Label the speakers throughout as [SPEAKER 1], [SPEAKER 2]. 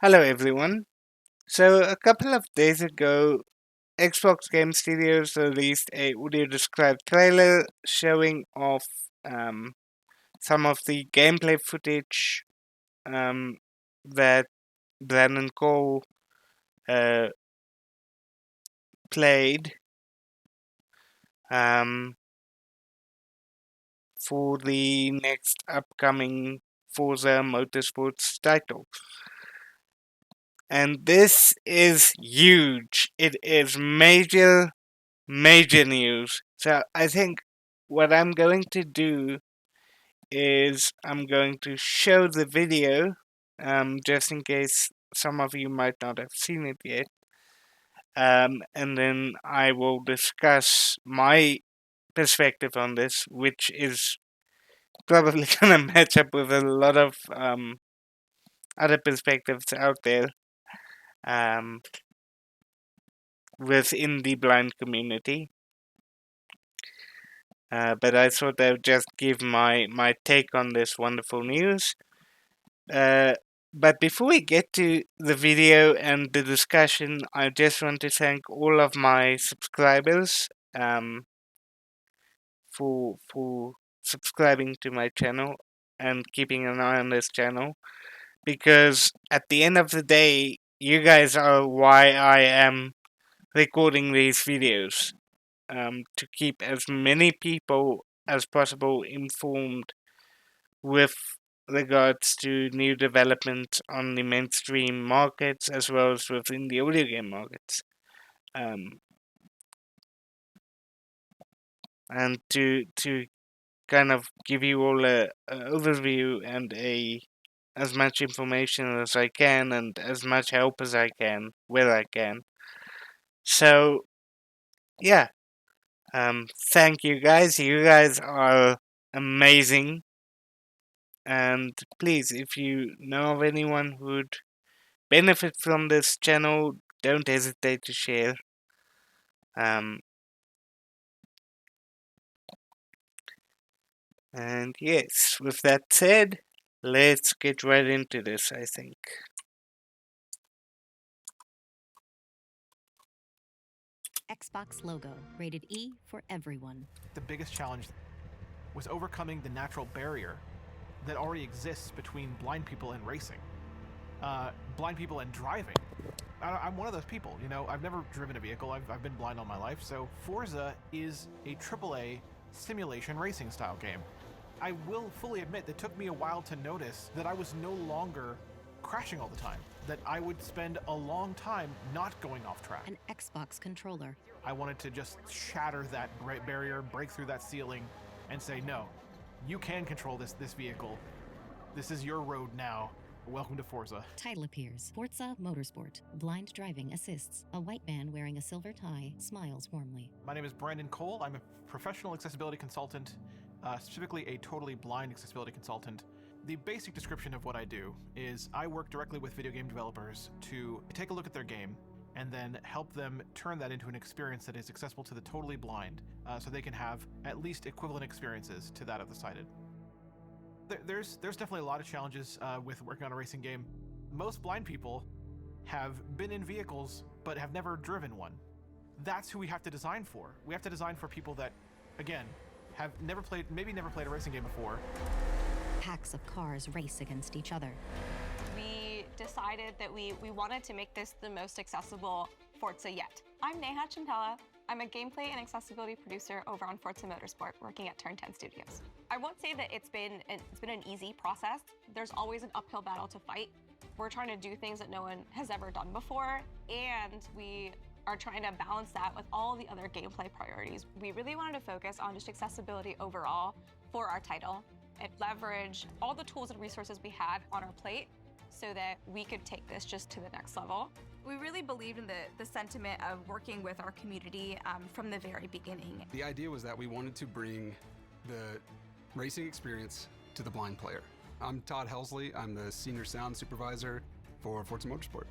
[SPEAKER 1] Hello, everyone. So, a couple of days ago, Xbox Game Studios released a audio described trailer showing off um, some of the gameplay footage um, that Brandon Cole uh, played um, for the next upcoming Forza Motorsports title. And this is huge. It is major news. So I think what I'm going to do is I'm going to show the video, just in case some of you might not have seen it yet. And then I will discuss my perspective on this, which is probably going to match up with a lot of other perspectives out there um, within the blind community. But I thought I would just give my take on this wonderful news. Uh, but before we get to the video and the discussion, I just want to thank all of my subscribers for subscribing to my channel and keeping an eye on this channel. Because at the end of the day, you guys are why I am recording these videos. To keep as many people as possible informed with regards to new developments on the mainstream markets as well as within the audio game markets. Um, and to kind of give you all a overview and a as much information as I can and as much help as I can where I can. So yeah, thank you guys. You guys are amazing. And please, if you know of anyone who'd benefit from this channel, don't hesitate to share. Um, and yes, with that said, let's get right into this, I think.
[SPEAKER 2] Xbox logo, rated E for everyone.
[SPEAKER 3] The biggest challenge was overcoming the natural barrier that already exists between blind people and racing, blind people and driving. I'm one of those people, I've never driven a vehicle, I've been blind all my life, so Forza is a AAA simulation racing style game. I will fully admit that it took me a while to notice that I was no longer crashing all the time, that I would spend a long time not going off track.
[SPEAKER 2] An Xbox controller.
[SPEAKER 3] I wanted to just shatter that barrier, break through that ceiling, and say, no, you can control this vehicle. This is your road now. Welcome to Forza.
[SPEAKER 2] Title appears. Forza Motorsport. Blind driving assists. A white man wearing a silver tie smiles warmly.
[SPEAKER 3] My name is Brandon Cole. I'm a professional accessibility consultant, specifically a totally blind accessibility consultant. The basic description of what I do is I work directly with video game developers to take a look at their game and then help them turn that into an experience that is accessible to the totally blind, so they can have at least equivalent experiences to that of the sighted. There's definitely a lot of challenges with working on a racing game. Most blind people have been in vehicles but have never driven one. That's who we have to design for. We have to design for people that, again, have maybe never played a racing game before.
[SPEAKER 2] Packs of cars race against each other.
[SPEAKER 4] We decided that we wanted to make this the most accessible Forza yet. I'm Neha Chintala. I'm a gameplay and accessibility producer over on Forza Motorsport, working at Turn 10 Studios. I won't say that it's been an easy process. There's always an uphill battle to fight. We're trying to do things that no one has ever done before, and we are trying to balance that with all the other gameplay priorities. We really wanted to focus on just accessibility overall for our title and leverage all the tools and resources we had on our plate so that we could take this just to the next level. We really believed in the sentiment of working with our community from the very beginning.
[SPEAKER 5] The idea was that we wanted to bring the racing experience to the blind player. I'm Todd Helsley. I'm the senior sound supervisor for Forza Motorsport.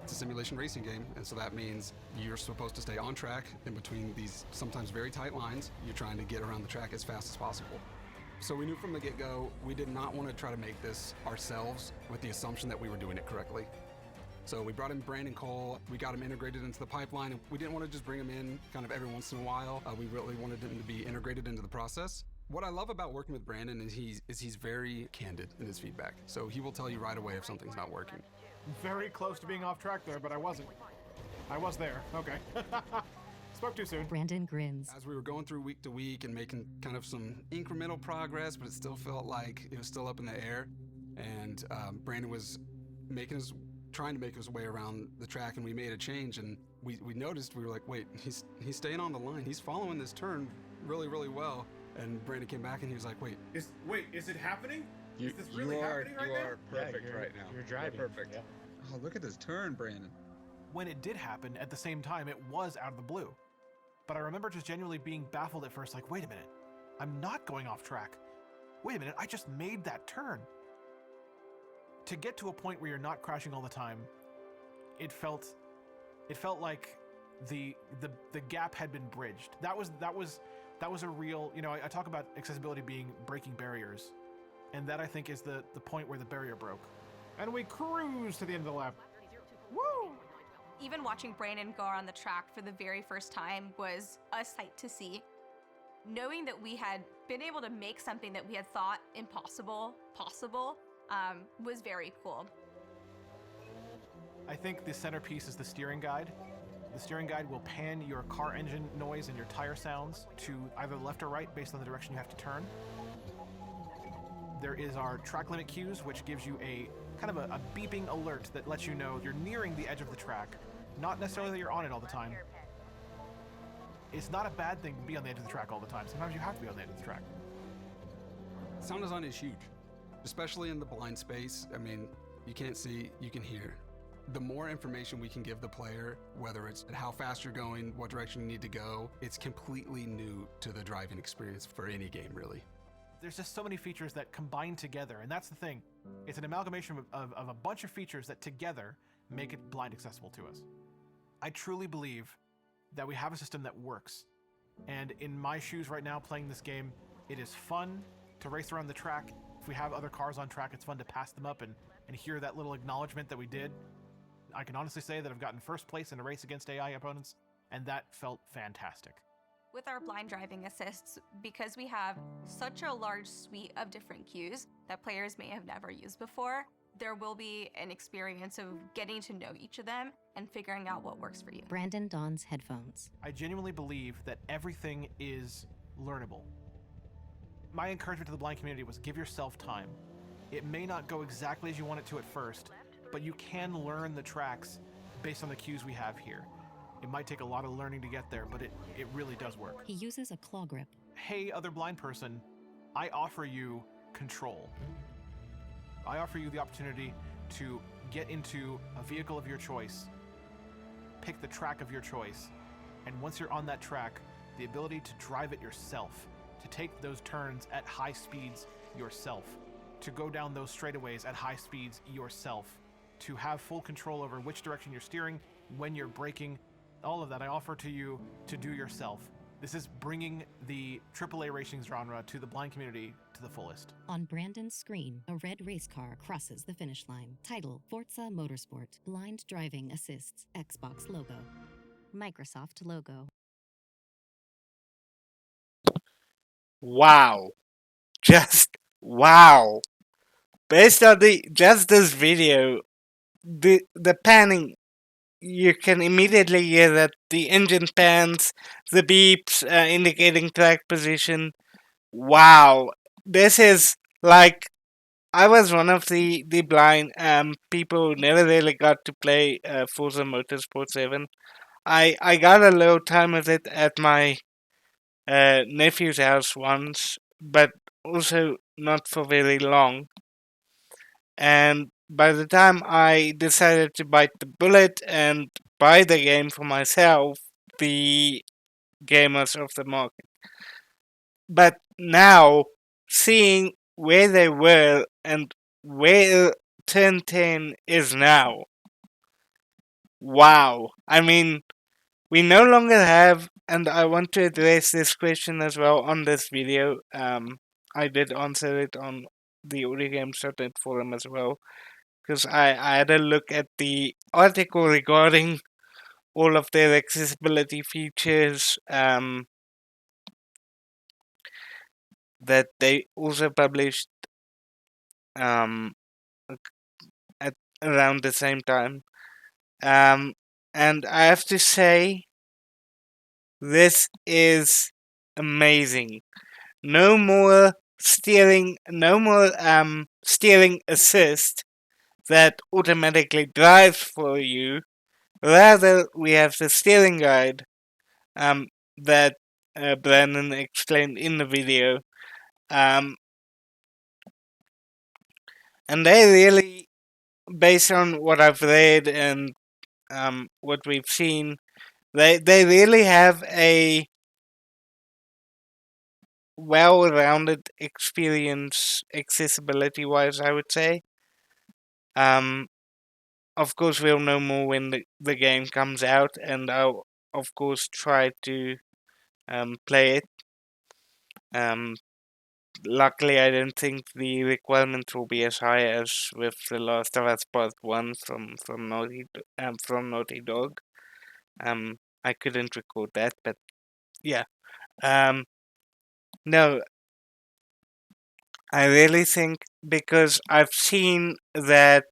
[SPEAKER 5] It's a simulation racing game, and so that means you're supposed to stay on track in between these sometimes very tight lines. You're trying to get around the track as fast as possible. So we knew from the get-go, we did not want to try to make this ourselves with the assumption that we were doing it correctly. So we brought in Brandon Cole, we got him integrated into the pipeline, and we didn't want to just bring him in kind of every once in a while. We really wanted him to be integrated into the process. What I love about working with Brandon is he's very candid in his feedback. So he will tell you right away if something's not working.
[SPEAKER 3] Very close to being off track there, but I wasn't. I was there. Okay. Spoke too soon.
[SPEAKER 2] Brandon grins.
[SPEAKER 5] As we were going through week to week and making kind of some incremental progress, but it still felt like it was still up in the air. And Brandon was trying to make his way around the track, and we made a change, and we noticed, we were like, wait, he's staying on the line. He's following this turn really, really well. And Brandon came back and he was like, wait,
[SPEAKER 3] Is it happening?
[SPEAKER 6] You,
[SPEAKER 3] Is this really happening right
[SPEAKER 6] you
[SPEAKER 3] now?
[SPEAKER 6] are perfect right now.
[SPEAKER 7] You're driving.
[SPEAKER 6] perfect.
[SPEAKER 7] Yeah.
[SPEAKER 6] Oh, look at this turn, Brandon.
[SPEAKER 3] When it did happen, at the same time, it was out of the blue. But I remember just genuinely being baffled at first, like, wait a minute, I'm not going off track. Wait a minute, I just made that turn. To get to a point where you're not crashing all the time, it felt like the gap had been bridged. That was a real, I talk about accessibility being breaking barriers, and that I think is the point where the barrier broke. And we cruise to the end of the lap. Woo!
[SPEAKER 4] Even watching Brandon go on the track for the very first time was a sight to see. Knowing that we had been able to make something that we had thought impossible possible was very cool.
[SPEAKER 3] I think the centerpiece is the steering guide. The steering guide will pan your car engine noise and your tire sounds to either left or right based on the direction you have to turn. There is our track limit cues, which gives you a kind of a beeping alert that lets you know you're nearing the edge of the track. Not necessarily that you're on it all the time. It's not a bad thing to be on the edge of the track all the time. Sometimes you have to be on the edge of the track.
[SPEAKER 5] sound design is huge, especially in the blind space. I mean, you can't see, you can hear. The more information we can give the player, whether it's how fast you're going, what direction you need to go, it's completely new to the driving experience for any game, really.
[SPEAKER 3] There's just so many features that combine together, and that's the thing. It's an amalgamation of a bunch of features that together make it blind accessible to us. I truly believe that we have a system that works. And in my shoes right now playing this game, it is fun to race around the track. If we have other cars on track, it's fun to pass them up and hear that little acknowledgement that we did. I can honestly say that I've gotten first place in a race against AI opponents, and that felt fantastic.
[SPEAKER 4] With our blind driving assists, because we have such a large suite of different cues that players may have never used before, there will be an experience of getting to know each of them and figuring out what works for you.
[SPEAKER 2] Brandon dons headphones.
[SPEAKER 3] I genuinely believe that everything is learnable. My encouragement to the blind community was give yourself time. It may not go exactly as you want it to at first, but you can learn the tracks based on the cues we have here. It might take a lot of learning to get there, but it really does work.
[SPEAKER 2] He uses a claw grip.
[SPEAKER 3] Hey, other blind person, I offer you control. I offer you the opportunity to get into a vehicle of your choice, pick the track of your choice, and once you're on that track, the ability to drive it yourself, to take those turns at high speeds yourself, to go down those straightaways at high speeds yourself, to have full control over which direction you're steering, when you're braking, all of that I offer to you to do yourself. This is bringing the AAA racing genre to the blind community to the fullest.
[SPEAKER 2] On Brandon's screen, a red race car crosses the finish line. Title: Forza Motorsport. Blind driving assists. Xbox logo. Microsoft logo.
[SPEAKER 1] Wow. Just wow. Based on just this video, the panning, you can immediately hear that the engine pans, the beeps indicating track position. Wow. This is like, I was one of the blind people who never really got to play Forza Motorsport 7. I got a little time with it at my nephew's house once, but also not for very long. And by the time I decided to bite the bullet and buy the game for myself, the game was off the market. But now, seeing where they were and where Turn 10 is now, wow. I mean, we no longer have, and I want to address this question as well on this video, I did answer it on the audiogames.net forum as well, because I had a look at the article regarding all of their accessibility features that they also published um, at around the same time. And I have to say, this is amazing. No more steering, no more steering assist that automatically drives for you. Rather, we have the steering guide that Brandon explained in the video. And they really, based on what I've read and what we've seen, they really have a well-rounded experience accessibility-wise, I would say. Um, of course, we'll know more when the game comes out, and I'll of course try to play it. Luckily, I don't think the requirements will be as high as with The Last of Us Part One from Naughty Dog. I couldn't record that, but yeah. No, I really think, because I've seen that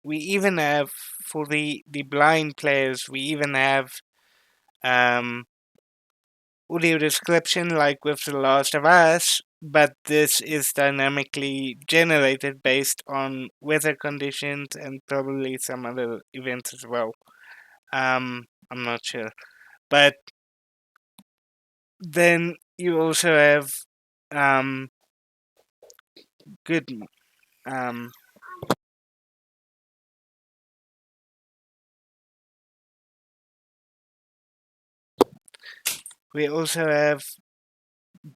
[SPEAKER 1] we even have, for the blind players, we even have um, audio description like with The Last of Us, but this is dynamically generated based on weather conditions and probably some other events as well. I'm not sure. But then you also have um, good. Um, we also have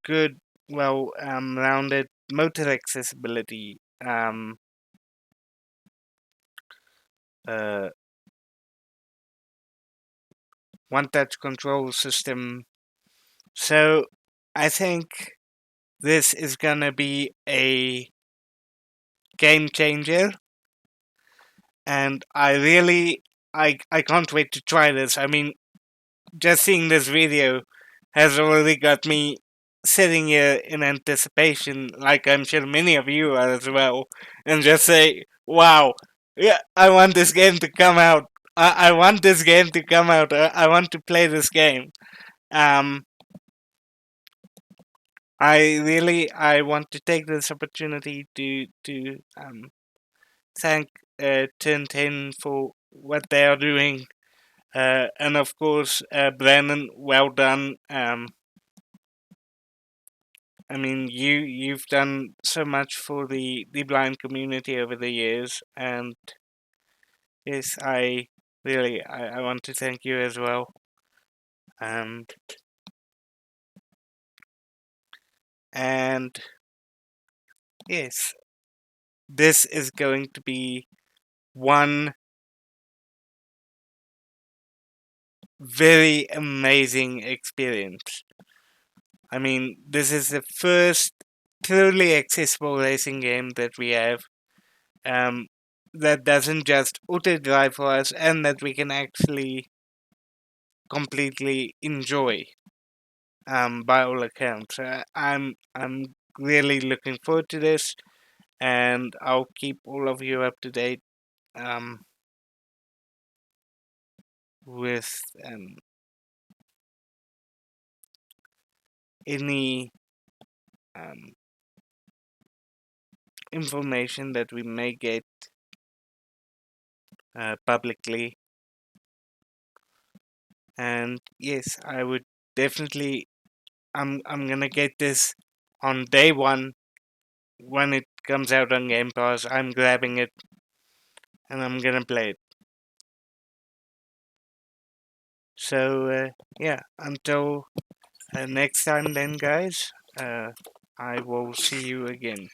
[SPEAKER 1] good, rounded motor accessibility. Uh, One touch control system. So I think this is gonna be a game changer, and I can't wait to try this. I mean, just seeing this video has already got me sitting here in anticipation, like I'm sure many of you are as well, and just say, wow, yeah, I want this game to come out. I want this game to come out. I want to play this game. Um, I want to take this opportunity to thank Turn 10 for what they are doing. And of course, Brandon, well done. I mean, you've done so much for the blind community over the years, and yes, I want to thank you as well. Um, and yes, this is going to be one very amazing experience. I mean, this is the first truly accessible racing game that we have, that doesn't just auto drive for us, and that we can actually completely enjoy, by all accounts. I'm really looking forward to this, and I'll keep all of you up to date um, with any um, information that we may get publicly. And yes, I would definitely. I'm gonna get this on day one when it comes out on Game Pass. I'm grabbing it and I'm gonna play it. So yeah, until next time, then, guys. I will see you again.